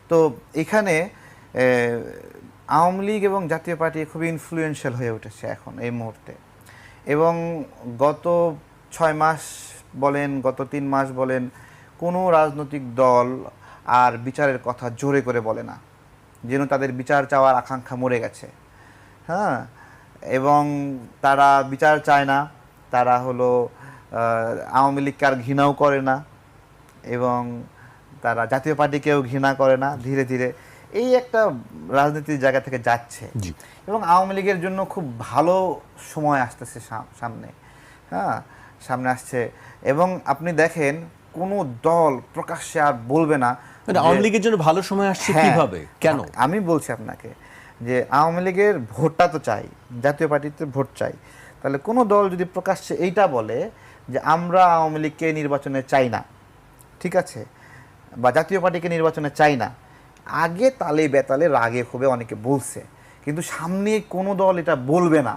তো এখানে আওয়ামী লীগ এবং জাতীয় পার্টি খুবই ইনফ্লুয়েন্সিয়াল হয়ে উঠেছে এখন এই মুহূর্তে, এবং গত 6 মাস বলেন, গত 3 মাস বলেন, কোনো রাজনৈতিক দল আর বিচারের কথা জোরে করে বলে না, যেন তাদের বিচার চাওয়ার আকাঙ্ক্ষা মরে গেছে। হ্যাঁ, এবং তারা বিচার চায় না, তারা হলো আওয়ামী লীগকে আর ঘৃণাও করে না, এবং তারা জাতীয় পার্টিকেও ঘৃণা করে না। ধীরে ধীরে এই একটা রাজনীতির জায়গা থেকে যাচ্ছে, এবং আওয়ামী লীগের জন্য খুব ভালো সময় আসতেছে সামনে। হ্যাঁ, সামনে আসছে, এবং আপনি দেখেন কোনো দল প্রকাশ্যে আর বলবে না আওয়ামী লীগের জন্য ভালো সময় আসছে। কিভাবে, কেন? আমি বলছি আপনাকে যে আওয়ামী লীগের ভোটটা তো চাই, জাতীয় পার্টিতে ভোট চাই, তাহলে কোনো দল যদি প্রকাশ্যে এইটা বলে যে আমরা আওয়ামী লীগকে নির্বাচনে চাই না, ঠিক আছে, বা জাতীয় পার্টিকে নির্বাচনে চাই না, আগে তালে বেতালে রাগে ক্ষোভে অনেকে বলছে, কিন্তু সামনে কোনো দল এটা বলবে না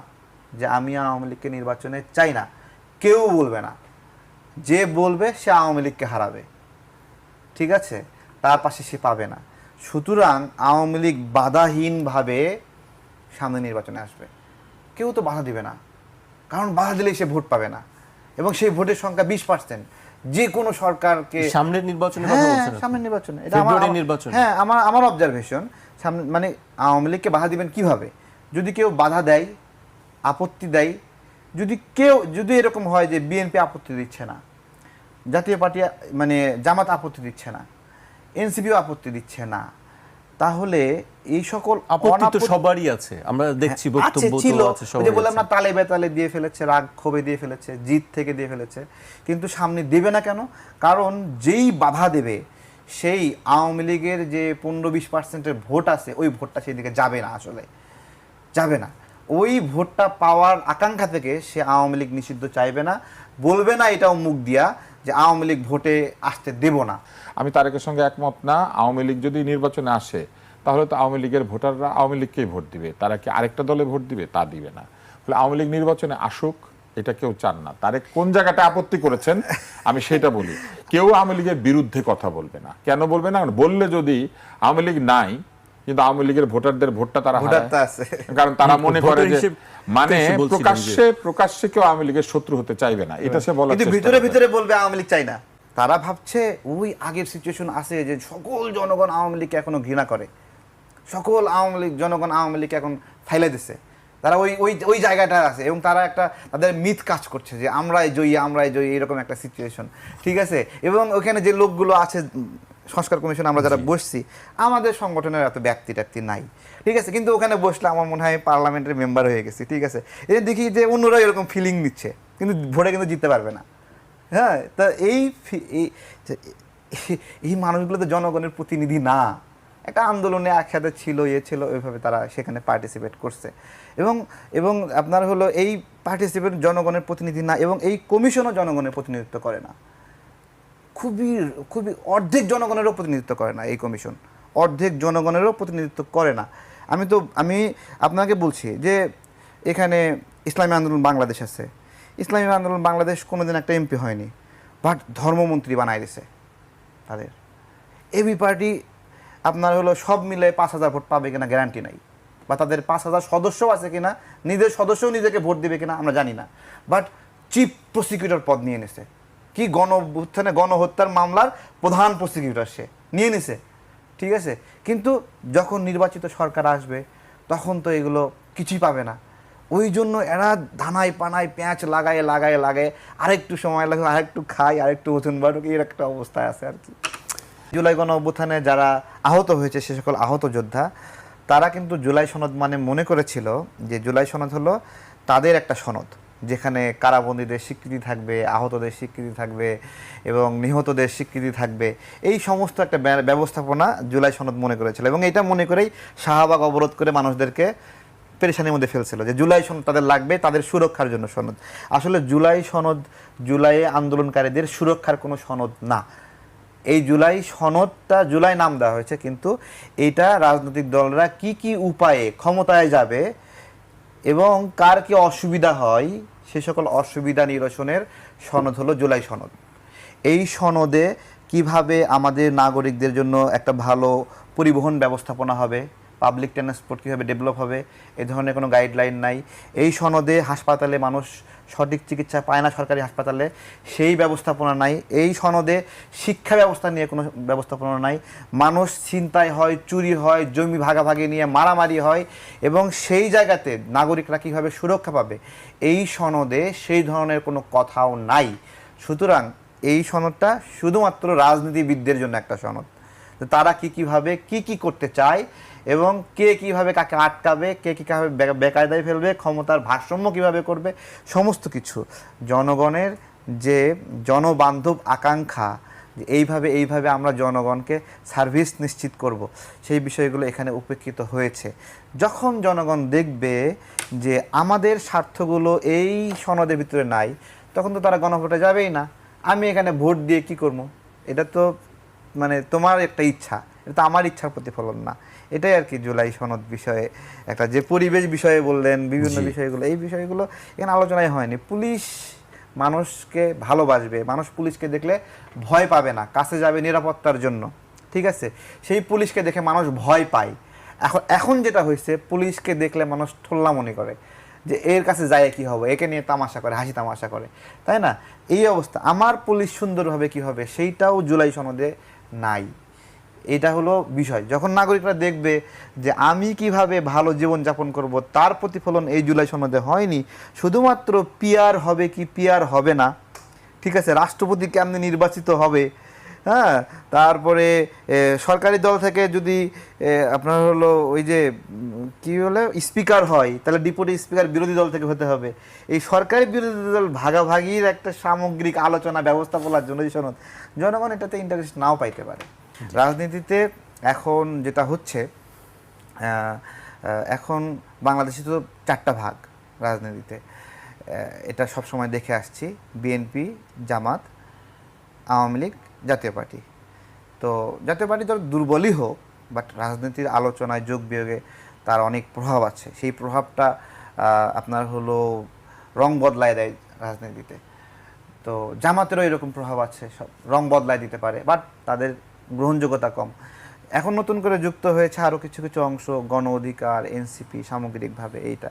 যে আমি আওয়ামী লীগকে নির্বাচনে চাই না, কেউ বলবে না। যে বলবে সে আওয়ামী লীগকে হারাবে, ঠিক আছে, তার পাশে সে পাবে না। সুতরাং আওয়ামী লীগ বাধাহীনভাবে সামনে নির্বাচনে আসবে, কেউ তো বাধা দিবে না, কারণ বাধা দিলেই সে ভোট পাবে না, এবং সেই ভোটের সংখ্যা 20%। যে কোনো সরকারকে সামনের নির্বাচনে, সামনের নির্বাচনে, এটা নির্বাচন, হ্যাঁ, আমার অবজারভেশন। সামনে মানে আওয়ামী লীগকে বাধা দিবেন কিভাবে? যদি কেউ বাধা দেয়, আপত্তি দেয়, যদি এরকম হয় যে বিএনপি আপত্তি দিচ্ছে না, জাতীয় পার্টি মানে জামাত আপত্তি দিচ্ছে না, এনসিপিও আপত্তি দিচ্ছে না, তাহলে এই সকল আপত্তি তো সবারই আছে, আমরা দেখছি বক্তব্য তো আছে সবারই। যে বললাম না, তালে বেতালে দিয়ে ফেলেছে, রাগ ক্ষোভে দিয়ে ফেলেছে, জিত থেকে দিয়ে ফেলেছে, কিন্তু সামনে দেবে না কেন? কারণ যেই বাধা দেবে সেই আওয়ামী লীগের যে 15-20% ভোট আছে, ওই ভোটটা সেই দিকে যাবে না, আসলে যাবে না। ওই ভোটটা পাওয়ার আকাঙ্ক্ষা থেকে সে আওয়ামী লীগ নিষিদ্ধ চাইবে না, বলবে না এটাও মুখ দিয়া যে আওয়ামী লীগ ভোটে আসতে দেব না। আমি তারেকের সঙ্গে একমত না। আওয়ামী লীগ যদি নির্বাচনে আসে তাহলে তো আওয়ামী লীগের ভোটাররা আওয়ামী লীগকেই ভোট দিবে, তারা কি আরেকটা দলে ভোট দিবে? তা দিবে না। ফলে আওয়ামী লীগ নির্বাচনে আসুক, এটা কেউ চান না। তারেক কোন জায়গাটা আপত্তি করেছেন আমি সেটা বলি। কেউ আওয়ামী লীগের বিরুদ্ধে কথা বলবে না। কেন বলবে না? বললে যদি আওয়ামী লীগ নাই কিন্তু আওয়ামী লীগের ভোটারদের ভোটটা তারা হারায়, কারণ তারা মনে করে যে মানে প্রকাশ্যে কেউ আওয়ামী লীগের শত্রু হতে চাইবে না, এটা সে বলার চেষ্টা করে। ভিতরে ভিতরে বলবে আওয়ামী লীগ চাই না। তারা ভাবছে ওই আগের সিচুয়েশন আছে যে সকল জনগণ আওয়ামী লীগকে এখনো ঘৃণা করে, সকল আওয়ামী লীগ জনগণ আওয়ামী লীগকে এখন ফাইলে দিছে, তারা ওই ওই ওই জায়গাটা আছে, এবং তারা একটা তাদের মিথ কাজ করছে যে আমরাই জয়ী, এরকম একটা সিচুয়েশন, ঠিক আছে। এবং ওখানে যে লোকগুলো আছে সংস্কার কমিশন, আমরা যারা বসছি, আমাদের সংগঠনের এত ব্যক্তি ট্যাক্তি নাই, ঠিক আছে, কিন্তু ওখানে বসলে আমার মনে হয় পার্লামেন্টের মেম্বার হয়ে গেছি, ঠিক আছে। এই দেখি যে অন্যরা এরকম ফিলিং নিচ্ছে, কিন্তু ভোটে কিন্তু জিততে পারবে না। হ্যাঁ, তা এই মানুষগুলো তো জনগণের প্রতিনিধি না, একটা আন্দোলনে একসাথে ছিল, ছিল, ওইভাবে তারা সেখানে পার্টিসিপেট করছে, এবং আপনার হলো এই পার্টিসিপেট জনগণের প্রতিনিধি না, এবং এই কমিশনও জনগণের প্রতিনিধিত্ব করে না, খুবই অর্ধেক জনগণেরও প্রতিনিধিত্ব করে না এই কমিশন, অর্ধেক জনগণেরও প্রতিনিধিত্ব করে না। আমি আপনাকে বলছি যে এখানে ইসলামী আন্দোলন বাংলাদেশ আছে, ইসলামী আন্দোলন বাংলাদেশ কোনোদিন একটা এমপি হয়নি, বাট ধর্মমন্ত্রী বানায় দিছে তাদের। এবি পার্টি আপনার হলো সব মিলে 5,000 ভোট পাবে কিনা গ্যারান্টি নাই, বা তাদের 5,000 সদস্য আছে কিনা, নিজের সদস্যও নিজেকে ভোট দিবে কিনা আমরা জানি না, বাট চিফ প্রসিকিউটর পদ নিয়ে নিছে, কি গণহত্যার মামলার প্রধান প্রসিকিউটর সে নিয়ে নিছে, ঠিক আছে। কিন্তু যখন নির্বাচিত সরকার আসবে তখন তো এগুলো কিছুই পাবে না, ওই জন্য এরা ধানায় পানায় পেঁয়াজ লাগায় আরেকটু সময় লাগে, আরেকটু খায়, আরেকটু ওজন বাড়ুক, এর একটা অবস্থায় আছে আর কি। জুলাই গণ অভ্যুত্থানে যারা আহত হয়েছে, সে সকল আহত যোদ্ধা, তারা কিন্তু জুলাই সনদ মানে মনে করেছিল যে জুলাই সনদ হলো তাদের একটা সনদ, যেখানে কারাবন্দীদের স্বীকৃতি থাকবে, আহতদের স্বীকৃতি থাকবে, এবং নিহতদের স্বীকৃতি থাকবে, এই সমস্ত একটা ব্যবস্থাপনা জুলাই সনদ মনে করেছিল, এবং এটা মনে করেই শাহবাগ অবরোধ করে মানুষদেরকে পেরেশানির মধ্যে ফেলছিল যে জুলাই সনদ তাদের লাগবে, তাদের সুরক্ষার জন্য সনদ। আসলে জুলাই সনদ জুলাইয়ে আন্দোলনকারীদের সুরক্ষার কোনো সনদ না। এই জুলাই সনদটা জুলাই নাম দেওয়া হয়েছে, কিন্তু এটা রাজনৈতিক দলরা কি উপায়ে ক্ষমতায় যাবে এবং কার কি অসুবিধা হয় সে সকল অসুবিধা নিরসনের সনদ হলো জুলাই সনদ। এই সনদে কিভাবে আমাদের নাগরিকদের জন্য একটা ভালো পরিবহন ব্যবস্থাপনা হবে, পাবলিক ট্রান্সপোর্ট কীভাবে ডেভেলপ হবে, এই ধরনের কোনো গাইডলাইন নাই। এই সনদে হাসপাতালে মানুষ সঠিক চিকিৎসা পায় না সরকারি হাসপাতালে, সেই ব্যবস্থাপনা নাই। এই সনদে শিক্ষা ব্যবস্থা নিয়ে কোনো ব্যবস্থাপনা নাই। মানুষ ছিনতাই হয়, চুরি হয়, জমি ভাগাভাগি নিয়ে মারামারি হয়, এবং সেই জায়গাতে নাগরিকরা কীভাবে সুরক্ষা পাবে এই সনদে সেই ধরনের কোনো কথাও নাই। সুতরাং এই সনদটা শুধুমাত্র রাজনীতিবিদদের জন্য একটা সনদ। তো তারা কীভাবে কি করতে চায় এবং কে কীভাবে কাকে আটকাবে, কে কীভাবে বেকায়দায় ফেলবে, ক্ষমতার ভারসাম্য কীভাবে করবে, সমস্ত কিছু জনগণের যে জনবান্ধব আকাঙ্ক্ষা, যে এইভাবে আমরা জনগণকে সার্ভিস নিশ্চিত করব, সেই বিষয়গুলো এখানে উপেক্ষিত হয়েছে। যখন জনগণ দেখবে যে আমাদের স্বার্থগুলো এই সনদের ভিতরে নাই, তখন তো তারা গণভোটে যাবেই না। আমি এখানে ভোট দিয়ে কি করব? এটা তো মানে তোমার একটা ইচ্ছা, এটা তো আমার ইচ্ছার প্রতিফলন না। এটাই আর কি জুলাই সনদ বিষয়ে একটা, যে পরিবেশ বিষয়ে বললেন, বিভিন্ন বিষয়গুলো, এই বিষয়গুলো এখানে আলোচনায় হয়নি। পুলিশ মানুষকে ভালোবাসবে, মানুষ পুলিশকে দেখলে ভয় পাবে না, কাছে যাবে নিরাপত্তার জন্য, ঠিক আছে? সেই পুলিশকে দেখে মানুষ ভয় পায়। এখন যেটা হয়েছে, পুলিশকে দেখলে মানুষ ঠোল্লা মনে করে যে এর কাছে যায় কি হবে, একে নিয়ে তামাশা করে, হাসি তামাশা করে, তাই না? এই অবস্থা। আমার পুলিশ সুন্দরভাবে কি হবে সেইটাও জুলাই সনদে নাই। এটা হলো বিষয়। যখন নাগরিকরা দেখবে যে আমি কিভাবে ভালো জীবনযাপন করব, তার প্রতিফলন এই জুলাই সনদে হয়নি। শুধুমাত্র পিআর হবে কি পিআর হবে না, ঠিক আছে, রাষ্ট্রপতি কেমনে নির্বাচিত হবে, হ্যাঁ, তারপরে সরকারি দল থেকে যদি আপনার হলো ওই যে কি বলে স্পিকার হয়, তাহলে ডিপুটি স্পিকার বিরোধী দল থেকে হতে হবে। এই সরকারি বিরোধী দল ভাগাভাগির একটা সামগ্রিক আলোচনা ব্যবস্থাপনার জন্য এই সনদ, জনগণ এটাতে ইন্টারেস্ট নাও পাইতে পারে। রাজনীতিতে এখন যেটা হচ্ছে, এখন বাংলাদেশে তো 4টা ভাগ রাজনীতিতে, এটা সবসময় দেখে আসছি, বিএনপি, জামাত, আওয়ামী লীগ, জাতীয় পার্টি। তো জাতীয় পার্টি তো দুর্বলই হোক, বাট রাজনীতির আলোচনায় যোগ বিয়োগে তার অনেক প্রভাব আছে। সেই প্রভাবটা আপনার হলো রং বদলায় দেয় রাজনীতিতে। তো জামাতেরও এরকম প্রভাব আছে, সব রং বদলায় দিতে পারে, বাট তাদের গ্রহণযোগ্যতা কম। এখন নতুন করে যুক্ত হয়েছে আরও কিছু কিছু অংশ, গণ অধিকার, এনসিপি, সামগ্রিকভাবে এইটা।